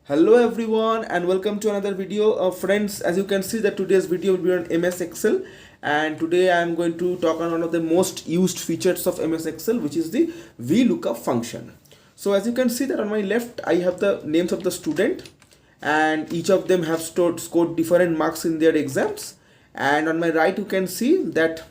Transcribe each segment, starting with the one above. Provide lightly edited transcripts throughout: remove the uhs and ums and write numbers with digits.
Hello everyone and welcome to another video. Friends, as you can see that today's video will be on MS Excel, and today I am going to talk on one of the most used features of MS Excel, which is the Vlookup function. So as you can see that on my left I have the names of the student, and each of them have scored different marks in their exams, and on my right you can see that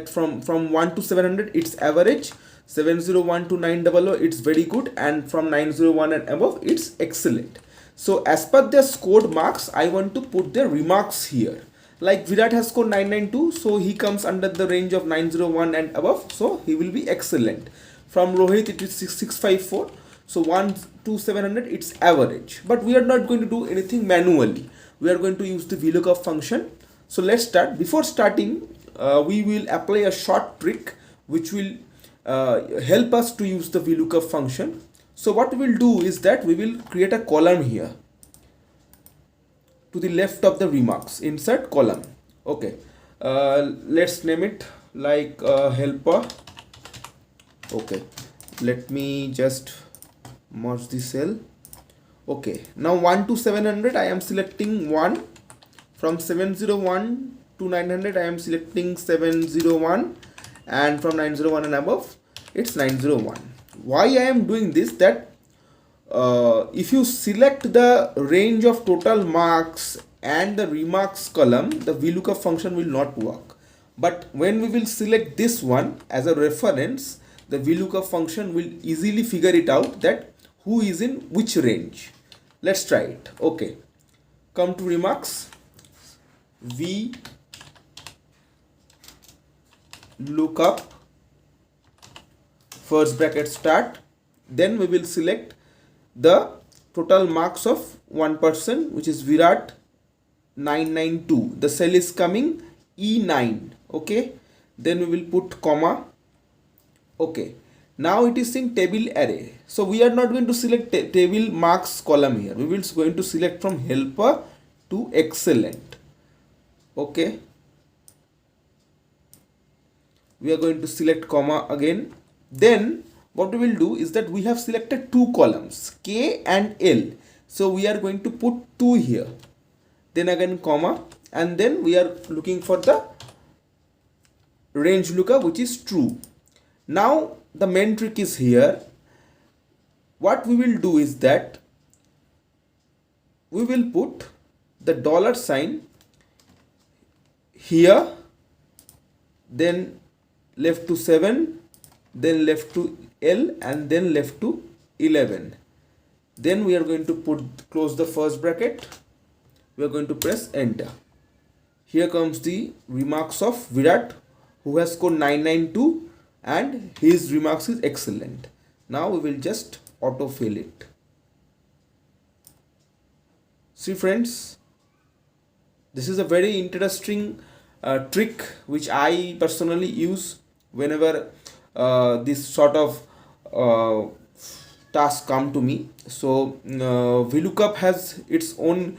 from 1 to 700 it's average, 701 to 900 it's very good, and from 901 and above it's excellent. So as per their scored marks I want to put their remarks here. Like Virat has scored 992, so he comes under the range of 901 and above, so he will be excellent. From Rohit it is 6654, so 1 to 700 it's average. But we are not going to do anything manually, we are going to use the Vlookup function. So let's start. Before starting, we will apply a short trick which will help us to use the Vlookup function. So what we will do is that we will create a column here to the left of the remarks. Insert column. Okay, let's name it like helper. Okay, let me just merge the cell. Okay, now 1 to 700 I am selecting 1. From 701 to 900 I am selecting 701, and from 901 and above it's 901. Why I am doing this? That if you select the range of total marks and the remarks column, the Vlookup function will not work. But when we will select this one as a reference, the Vlookup function will easily figure it out that who is in which range. Let's try it. Okay, come to remarks, Vlookup, first bracket start, then we will select the total marks of one person, which is Virat 992. The cell is coming E9. Okay, then we will put comma. Okay, now it is saying table array, so we are not going to select table marks column here. We will going to select from helper to excellent. Okay, we are going to select comma again. Then what we will do is that we have selected two columns, K and L, so we are going to put 2 here, then again comma, and then we are looking for the range lookup, which is true. Now the main trick is here. What we will do is that we will put the dollar sign here, then left to 7, then left to L, and then left to 11. Then we are going to close the first bracket. We are going to press enter. Here comes the remarks of Virat, who has scored 992, and his remarks is excellent. Now we will just autofill it. See friends, this is a very interesting trick which I personally use whenever this sort of tasks come to me. So Vlookup has its own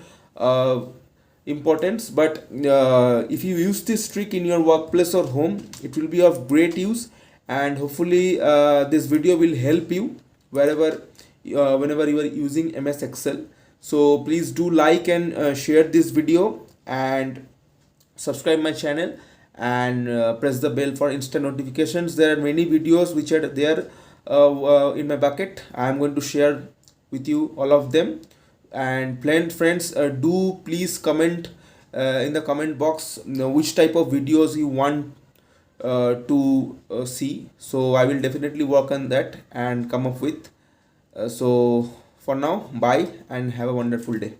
importance, but if you use this trick in your workplace or home, it will be of great use, and hopefully this video will help you whenever you are using MS Excel. So please do like and share this video, and subscribe my channel, and press the bell for instant notifications. There are many videos which are there in my bucket. I am going to share with you all of them. And friends, do please comment in the comment box which type of videos you want to see. So I will definitely work on that and come up with. So for now, bye and have a wonderful day.